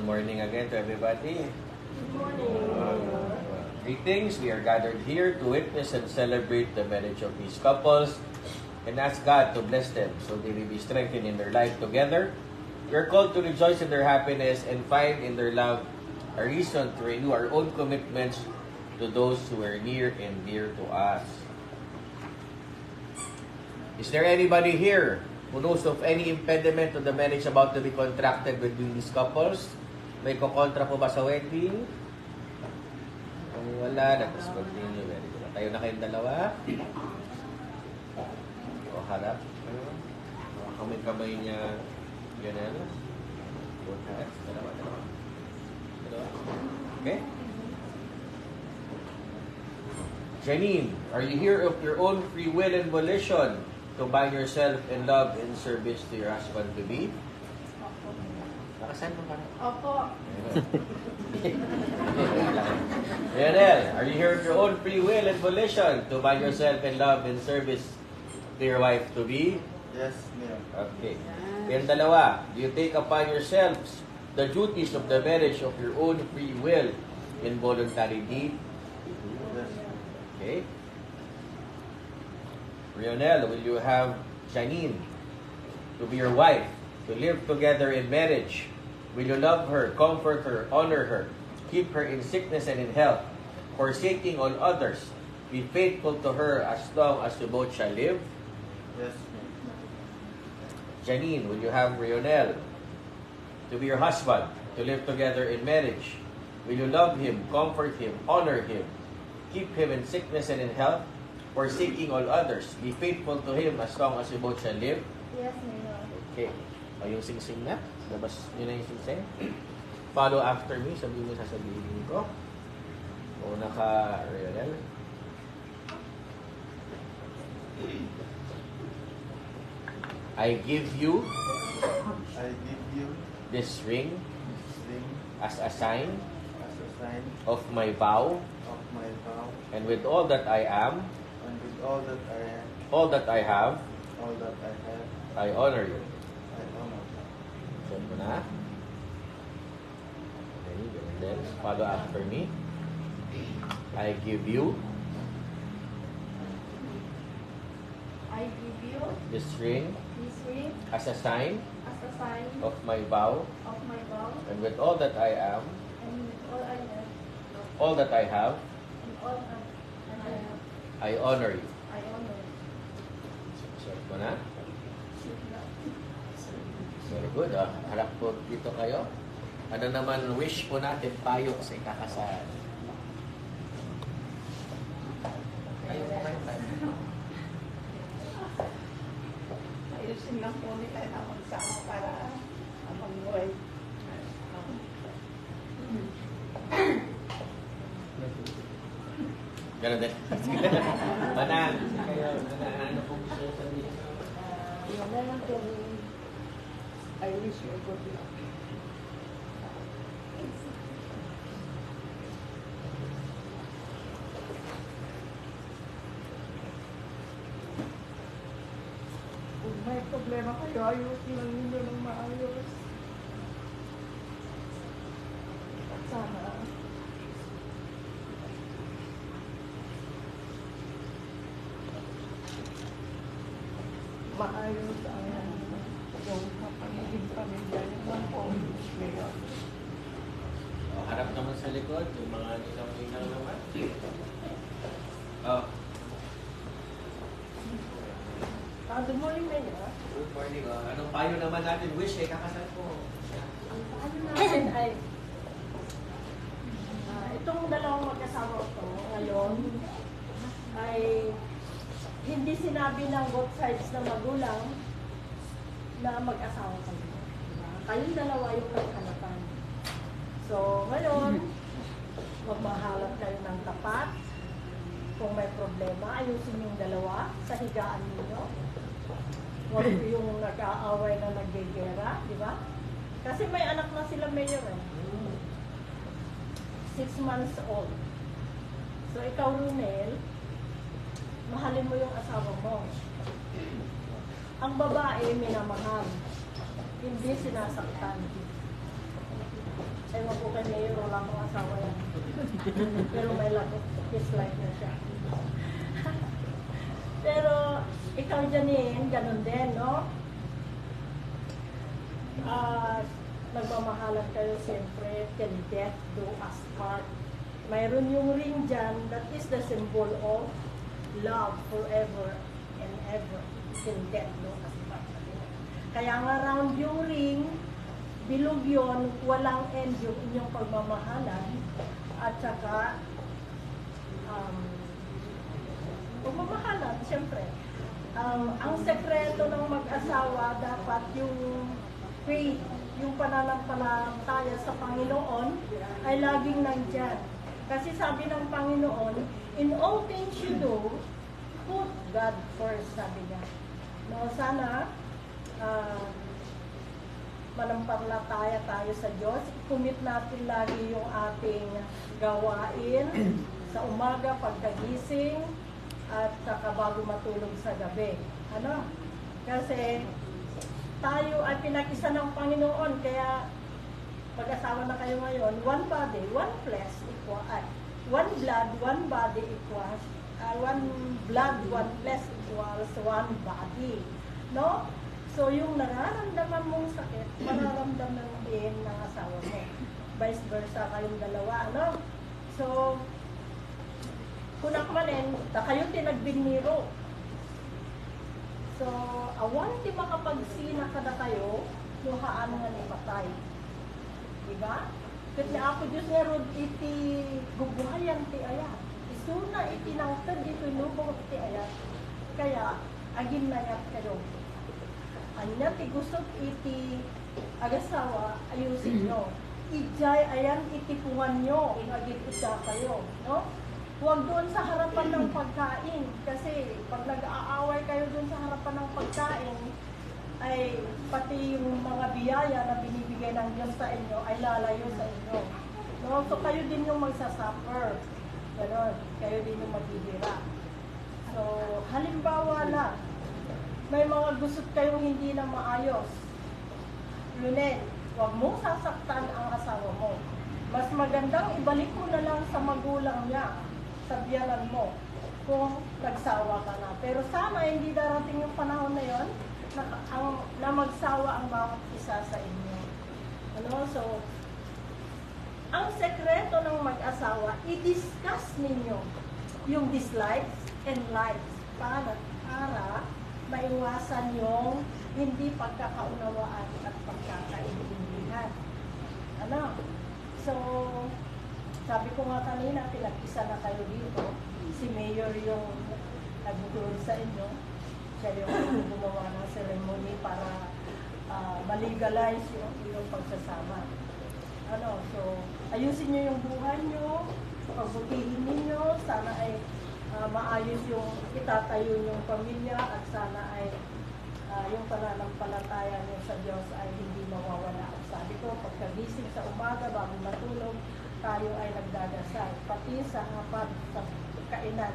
Good morning again to everybody. Good morning. Greetings. We are gathered here to witness and celebrate the marriage of these couples and ask God to bless them so they may be strengthened in their life together. We are called to rejoice in their happiness and find in their love a reason to renew our own commitments to those who are near and dear to us. Is there anybody here who knows of any impediment to the marriage about to be contracted between these couples? May kukontra po ba sa wedding? Kung wala, let us continue. Very good. Tayo na kayong dalawa. O, harap. Kamay niya. Ganun. Both hands. Dalawa. Okay? Janine, are you here of your own free will and volition to bind yourself in love and service to your husband-to-be? Nakasan mo ka na? Opo. Lionel, are you here of your own free will and volition to bind yourself in love and service to your wife-to-be? Yes, ma'am. Okay. Yan dalawa, do you take upon yourselves the duties of the marriage of your own free will in voluntary deed? Yes. Okay. Lionel, will you have Janine to be your wife, to live together in marriage? Will you love her, comfort her, honor her, keep her in sickness and in health, forsaking all others, be faithful to her as long as you both shall live? Yes, ma'am. Janine, will you have Lionel to be your husband, to live together in marriage? Will you love him, comfort him, honor him, keep him in sickness and in health, forsaking all others, be faithful to him as long as you both shall live? Yes, Mayor. Okay. O yung sing-sing na? Labas nyo na yung sing-sing? Follow after me. Sabihin mo sasabihin ko. Una ka, Lionel. I give you I give you this ring this ring as a sign as a sign of my vow, of my vow, and with all that I am, and with all that I am, all that I have, all that I have, I honor you. I honor. Send mo na. Okay, and then follow after me. I give you I give you this ring this ring as a sign as a sign of my vow, of my vow, and with all that I am, and with all I have, all that I have, and all I have, I honor you. I honor you. Send mo na. Very good. Harap po dito kayo. Ano naman wish po natin payo sa ikakasal? Kayo po kayo tayo. Ayusin lang po nila na magsama para mapag-buhay. Ganun din. Manang. Kayo, ano po gusto sabihin? Yung naman po, I wish you good luck. Kung may problema kayo, ayusin lang ninyo ng maayos. At sana, maayos ang yung kapangiging pamilya niyo po. Ngayon. O, harap naman sa likod. Yung mga ninaw naman. Oh, Good morning, Mayor. good morning. Anong payo naman natin? Wish kay kakasal po. Ang paano natin ay itong dalawang magkasama ko ngayon ay hindi sinabi ng both sides na magulang na mag-asawa kayo. Diba? Kayong dalawa yung naghanapan. So, ngayon, magmahalan kayo ng tapat. Kung may problema, ayusin yung dalawa sa higaan ninyo. Huwag yung nag-aaway na naggegera, di ba? Kasi may anak na sila, Mayor, eh. 6 months old. So, ikaw, Runel, mahalin mo yung asawa mo. Ang babae, minamahal. Hindi sinasaktan. Ewan ko kay Mayor, wala akong asawa yan. Pero may love his life na siya. Pero ikaw, Janine, ganun din, no? Nagmamahalan kayo siyempre till death do us part. Mayroon yung ring dyan, that is the symbol of love forever and ever till death do us part. Kaya nga round yung ring, bilog yun, walang end yung inyong pagmamahalan at saka pagmamahalan, siyempre. Ang sekreto ng mag-asawa dapat yung faith, yung pananampalataya sa Panginoon ay laging nandyan. Kasi sabi ng Panginoon, in all things you do, put God first, sabi niya. No, sana manampalataya tayo sa Diyos. Commit natin lagi yung ating gawain sa umaga, pagkagising, at saka bago matulog sa gabi. Ano? Kasi tayo ay pinag-isa ng Panginoon, kaya pag-asawa na kayo ngayon, one body, one flesh equal, one blood, one body equals, one blood, one flesh equals one body. No? So yung nararamdaman mong sakit, mararamdaman din ng asawa mo. Vice versa kayong dalawa, no? So, kunakmanin, na kayo tinagbiniro. So, awan ti makapagsina kada kayo, luhaan nga ni patay. Diba? Kat ni ako Diyos nga rod iti gubuhayan ti ayat. Isuna iti nangtad iti lubog ti ayat. Kaya, agin na yat kayo. Anya ti gusot iti agasawa, ayusin nyo. Ijay ayan itipungan nyo, agit isa kayo. No? Huwag doon sa harapan ng pagkain. Kasi pag nag-aaway kayo doon sa harapan ng pagkain, ay pati yung mga biyaya na binibigay ng Diyos sa inyo ay lalayo sa inyo. No? So kayo din yung magsasuffer. Ganon. Kayo din yung magbibira. So, halimbawa na, may mga gusot kayong hindi na maayos. Lunen, huwag mong sasaktan ang asawa mo. Mas magandang ibalik mo na lang sa magulang niya, sa biyanan mo, kung nagsawa ka na. Pero sana hindi darating yung panahon na yon na magsawa ang bawat isa sa inyo. Ano? So, ang sekreto ng mag-asawa, i-discuss ninyo yung dislikes and likes para maiwasan yung hindi pagkakaunawaan at pagkakaintindihan. Ano? So, sabi ko nga kanina, pinag-isa na kayo dito. Si Mayor yung nagtulong sa inyo. Siya yung gumawa ng ceremony para malegalize yung pagsasama. Ano, so, ayusin nyo yung buhay nyo, pagbutihin ninyo, sana ay maayos yung itatayo yung pamilya at sana ay yung pananampalataya nyo sa Diyos ay hindi mawawala. Sabi ko, pagkagising sa umaga, bago matulog, tayo ay nagdadasal. Pati sa hapag, sa kainan,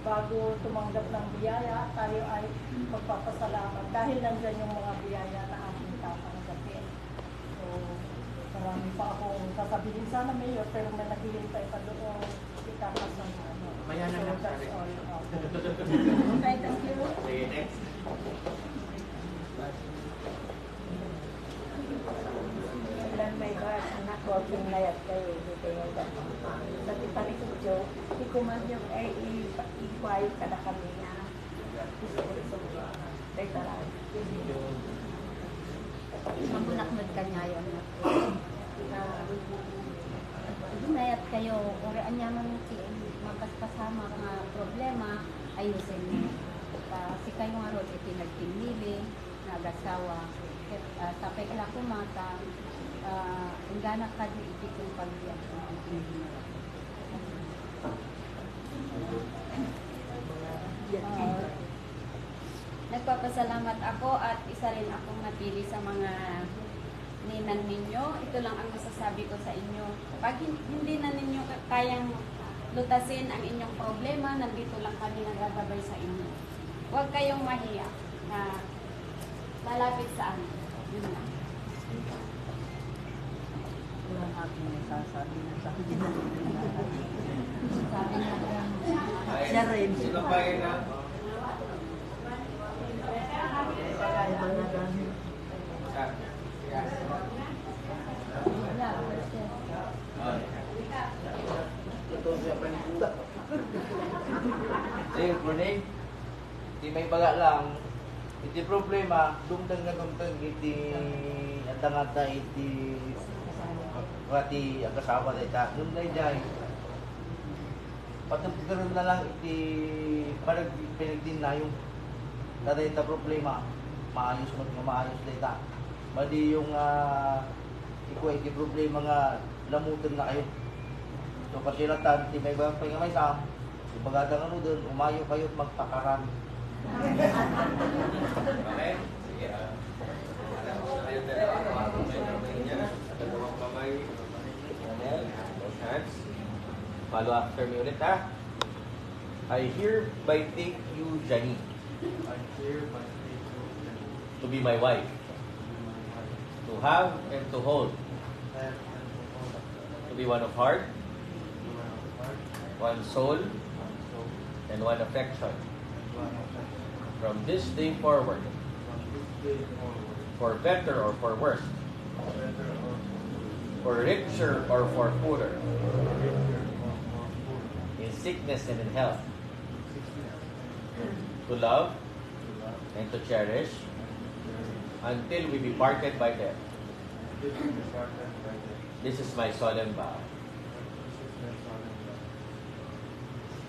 bago tumanggap ng biyaya, tayo ay magpapasalamat dahil nandyan yung mga biyaya na ating tatanggapin. So, marami pa akong sasabihin sana, Mayor, pero may naghihintay pa doon itapas ng ano. Maya na lang. That's all. Okay, thank you. Okay, next. Ilan may bas, anak ko, layat kayo, hindi kayo dapat. Sa tiparik ko, Joe, ikuman yung ay ikway kada kami na. Day talag. Magunaknod ka niya yun. Ginayat kayo, ori anyaman magkaskasama nga problema, ayusin mo. Kasi kayo nga ron, itinagtinili, nagasawa. Sapay ka lang kumata, ang ganak ka din itikong pagbiyak. Nagpapasalamat ako at isa rin akong napili sa mga ninan ninyo. Ito lang ang masasabi ko sa inyo. Pag hindi na ninyo kayang lutasin ang inyong problema, nandito lang kami nagagabay sa inyo. Huwag kayong mahiya na lalapit sa amin. Yun lang. sabi na sa akin na Sabi niya, Ay, Siya rin. Sino pa yun na? iba na dahil. wala, kasi Ito siya pa yung budak. Eh, Brunei, di may baga lang, iti problema, dumdang na dumdang, iti atang-ata, iti pati ang kasawa na ita, dumdang jay. Patapagaroon na lang, iti parang pinagdin na yung tatay ita problema, maayos mo nga maayos na ita. Madi yung iti problema nga lamutin na kayo. So pasilatan, di may bagang pahingamay sa ibagadang ano doon, umayo kayo at magpakarami. Okay? Sige. Ayun dalawa. Dalawang kamay. Daniel, both hands. Follow after me ulit ha. I hereby take you, Janine, I hereby take you to be my wife, to have and to hold, and to hold to be one of heart, one of heart, one soul, one soul, and one affection. one affection. From this day forward, From this day forward, for better or for worse, better or for richer or for poorer, richer or more full, in sickness and in health, sickness to love to love and to cherish and until we be parted by death. this is departed by death. This is my solemn vow. This is my solemn vow.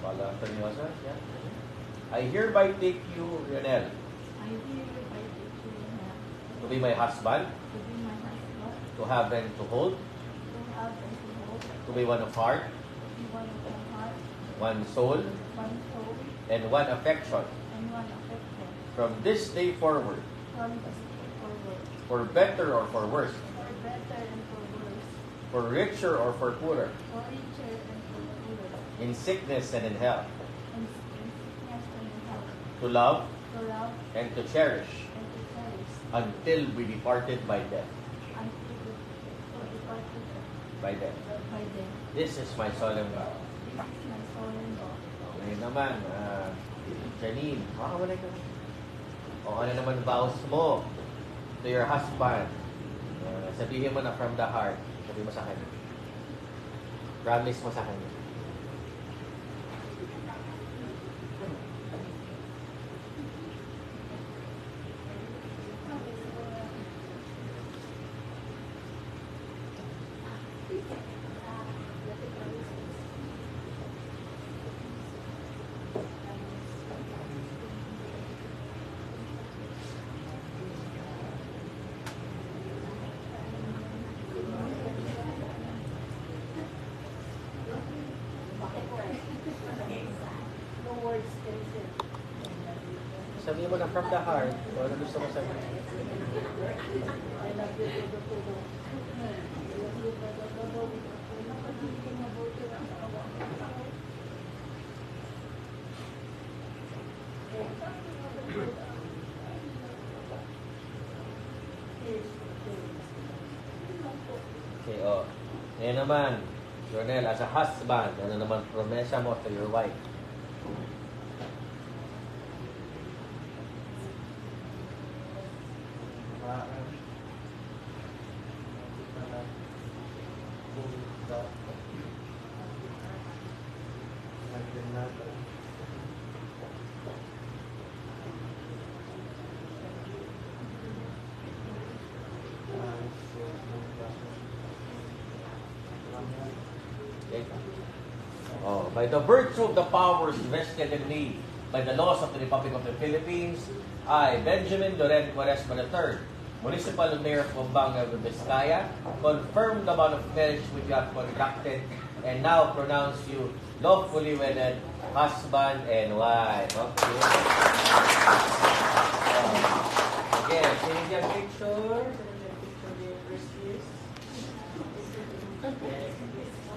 Follow after me also. Yeah. I hereby take you, Lionel, I hereby take you to be my husband, to be my husband, to have and to hold, to have and to hold, to be one of heart, to be one of the heart, one soul, one soul, and one affection. and one affection. From this day forward, From this day forward, for better or for worse, for better and for worse, for richer or for poorer, for richer and for poorer, in sickness and in health, in sickness and in health, to love to love and to cherish and to cherish, until we departed by death. until we departed By death. by death. This is my solemn vow. This is my solemn vow. Ngayon naman, Janine, makakawalay ka. O ano naman vows mo to your husband? Sabihin mo na from the heart. Sabihin mo sa kanya. Promise mo sa kanya. No words can say. Sabihin mo na from the heart. O ano gusto mo sabihin? I love you to the full. I love you to the full. Napagiging mabuti ang awa. Okay, o. Ngayon naman, Jonel, as a husband, ano naman promesa mo to your wife? Maan. Magkalat. Budak. Magkanatan. Okay. Oh, by the virtue of the powers vested in me by the laws of the Republic of the Philippines, I, Benjamin Loren Quaresma III, Municipal Mayor of Pampanga, Vizcaya, confirm the bond of marriage which you have contracted and now pronounce you lawfully wedded husband and wife. Okay. Again, change your picture.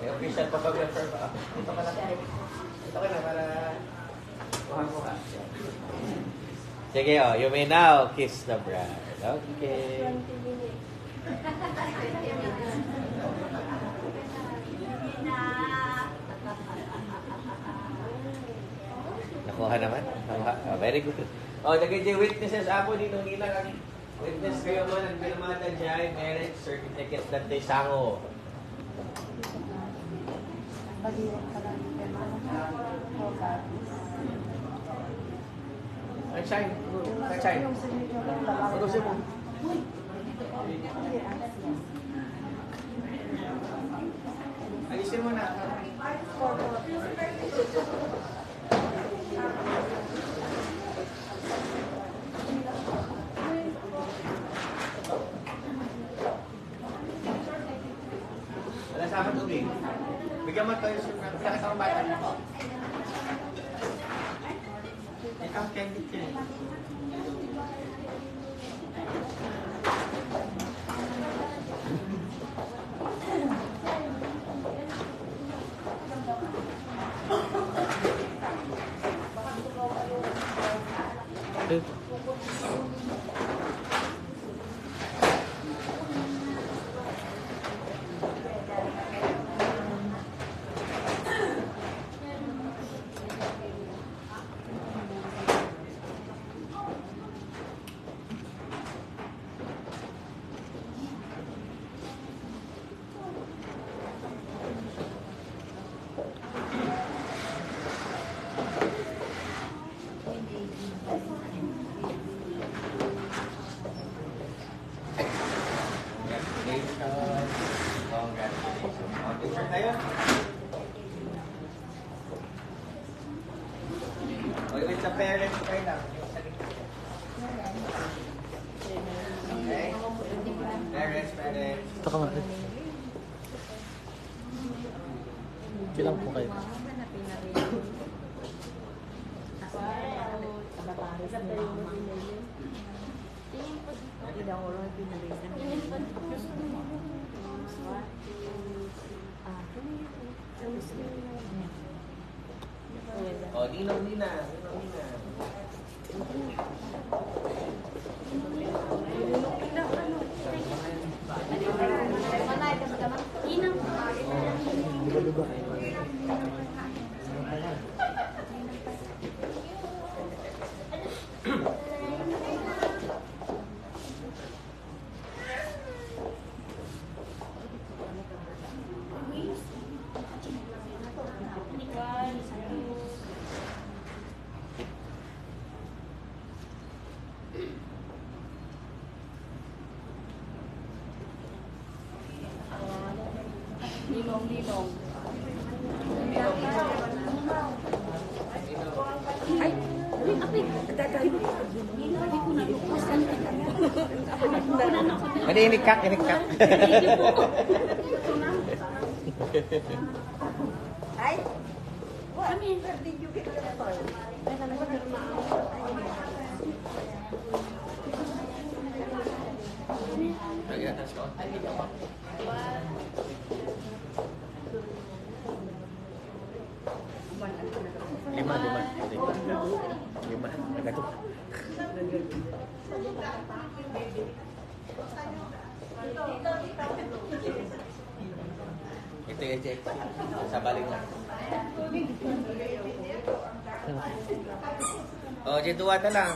May official photographer ba? Dito ka na. Dito ka na para kuha mo ka. Sige, oh, you may now kiss the bride. Okay. 20 minutes. Oo naman. Very good. Nagay witnesses ako dito nila kang witness kayo man ang pinamatan niya ay marriage certificate na tayo sango. Baliwan ka lang yung pemana. Sunshine. Sunshine. Yung signature ng lalaki. Pag-usap mo. Alisin mo na. Wala sa akin tubig. Bigyan mo tayo sa sakit akong bata. Ikaw candy chill. Picture tayo. Wait sa parents kayo lang. Okay? Parents. Ito ka nga. Kilang po kayo. Nina. Lilong. Ay, apik. Hindi ko na lukusan. Mali, inikak. Ay, kami. Did you get the toy? Lima. Nagato. Ito yung check. Sa balik lang. J2 na lang.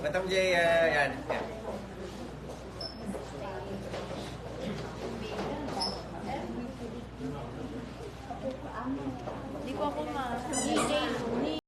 Batam J, yan. Di ko ako ma. DJ